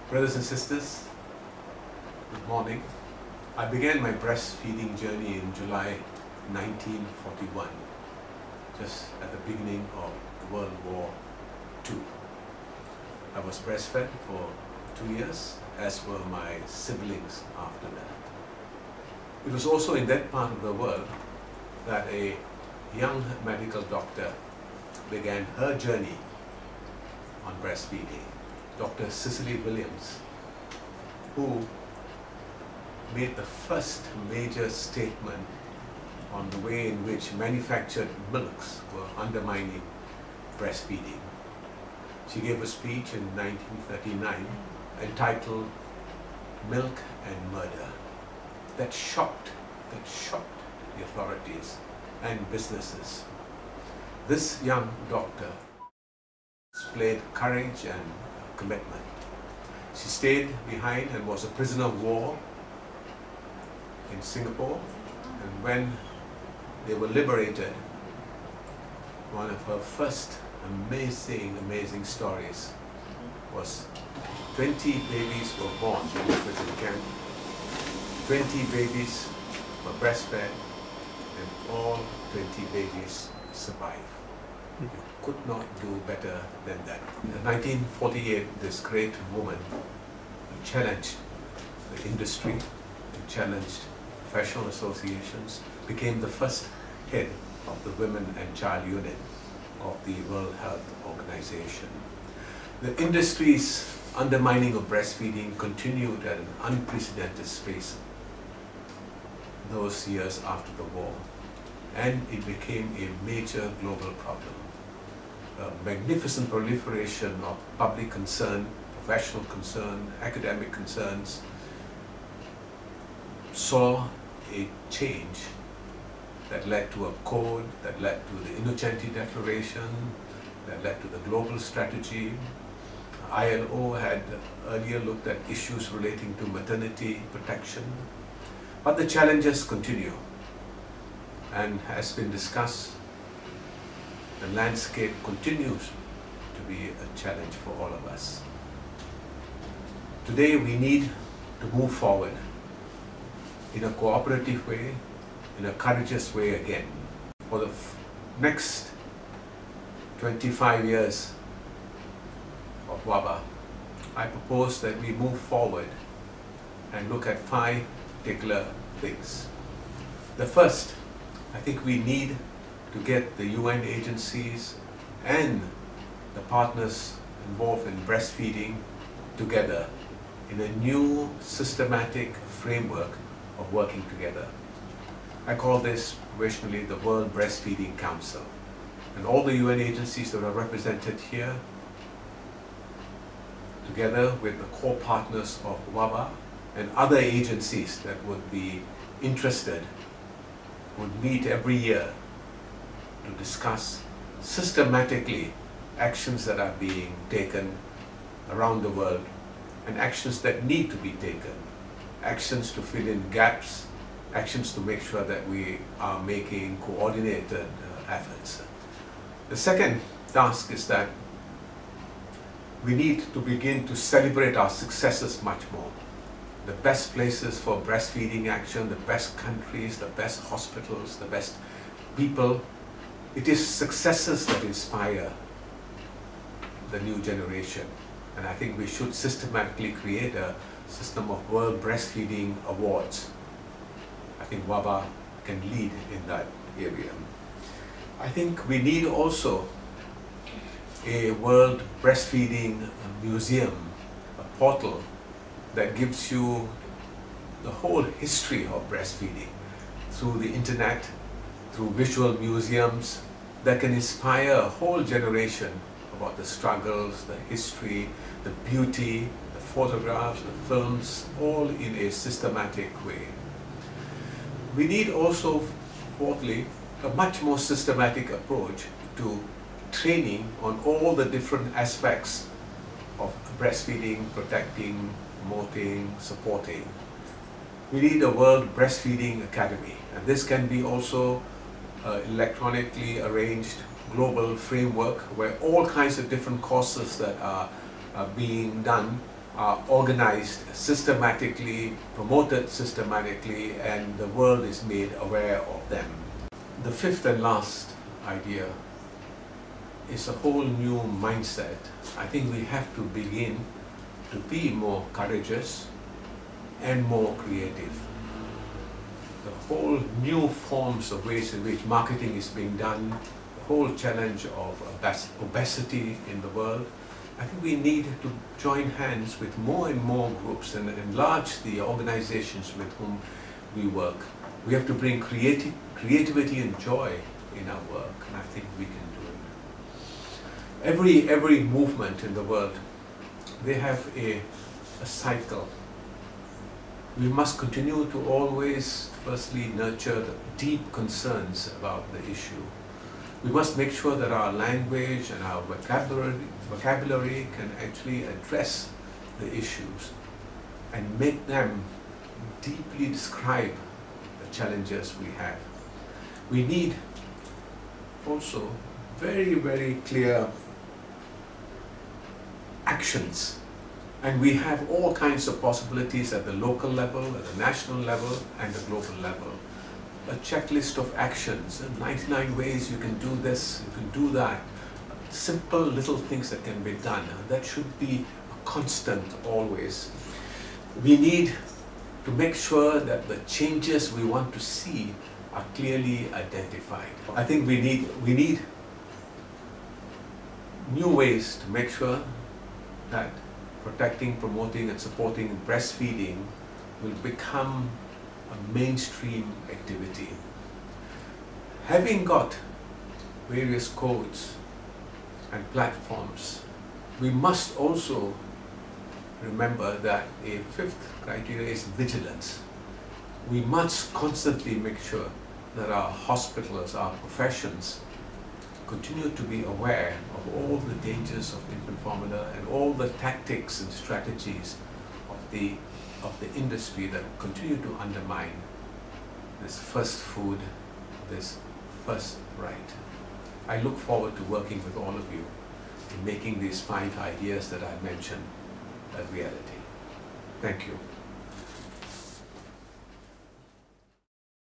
Brothers and sisters, good morning. I began my breastfeeding journey in July 1941, just at the beginning of World War II. I was breastfed for 2 years, as were my siblings after that. It was also in that part of the world that a young medical doctor began her journey on breastfeeding, Dr. Cicely Williams, who made the first major statement on the way in which manufactured milks were undermining breastfeeding. She gave a speech in 1939 entitled "Milk and Murder" that shocked the authorities and businesses. This young doctor displayed courage and commitment. She stayed behind and was a prisoner of war in Singapore, and when they were liberated, one of her first amazing stories was 20 babies were born in the prison camp, 20 babies were breastfed, and all 20 babies survived. You could not do better than that. In 1948, this great woman challenged the industry, challenged professional associations, became the first head of the Women and Child Unit of the World Health Organization. The industry's undermining of breastfeeding continued at an unprecedented pace those years after the war, and it became a major global problem. A magnificent proliferation of public concern, professional concern, academic concerns saw a change that led to a code, that led to the Innocenti Declaration, that led to the global strategy. ILO had earlier looked at issues relating to maternity protection, but the challenges continue, and has been discussed, the landscape continues to be a challenge for all of us. Today we need to move forward in a cooperative way, in a courageous way again. For the next 25 years of WABA, I propose that we move forward and look at 5 particular things. The first, I think we need to get the UN agencies and the partners involved in breastfeeding together in a new systematic framework of working together. I call this provisionally the World Breastfeeding Council. And all the UN agencies that are represented here, together with the core partners of WABA and other agencies that would be interested, would meet every year to discuss systematically actions that are being taken around the world and actions that need to be taken, actions to fill in gaps, actions to make sure that we are making coordinated efforts. The second task is that we need to begin to celebrate our successes much more. The best places for breastfeeding action, the best countries, the best hospitals, the best people. It is successes that inspire the new generation. And I think we should systematically create a system of World Breastfeeding Awards. I think WABA can lead in that area. I think we need also a World Breastfeeding Museum, a portal that gives you the whole history of breastfeeding through the internet, through visual museums that can inspire a whole generation about the struggles, the history, the beauty, the photographs, the films, all in a systematic way. We need also, fourthly, a much more systematic approach to training on all the different aspects of breastfeeding, protecting, promoting, supporting. We need a World Breastfeeding Academy, and this can be also electronically arranged global framework where all kinds of different courses that are being done are organized systematically, promoted systematically, and the world is made aware of them. The fifth and last idea is a whole new mindset. I think we have to begin to be more courageous and more creative. The whole new forms of ways in which marketing is being done, the whole challenge of obesity in the world, I think we need to join hands with more and more groups and enlarge the organizations with whom we work. We have to bring creativity and joy in our work, and I think we can do it. Every movement in the world, they have a cycle. We must continue to always firstly nurture the deep concerns about the issue. We must make sure that our language and our vocabulary can actually address the issues and make them deeply describe the challenges we have. We need also very, very clear actions, and we have all kinds of possibilities at the local level, at the national level, and the global level. A checklist of actions, 99 ways you can do this, you can do that. Simple little things that can be done. That should be a constant always. We need to make sure that the changes we want to see are clearly identified. I think we need new ways to make sure that protecting, promoting and supporting breastfeeding will become a mainstream activity. Having got various codes and platforms, we must also remember that a fifth criteria is vigilance. We must constantly make sure that our hospitals, our professions, continue to be aware of all the dangers of infant formula and all the tactics and strategies of the industry that continue to undermine this first food, this first right. I look forward to working with all of you in making these 5 ideas that I mentioned a reality. Thank you.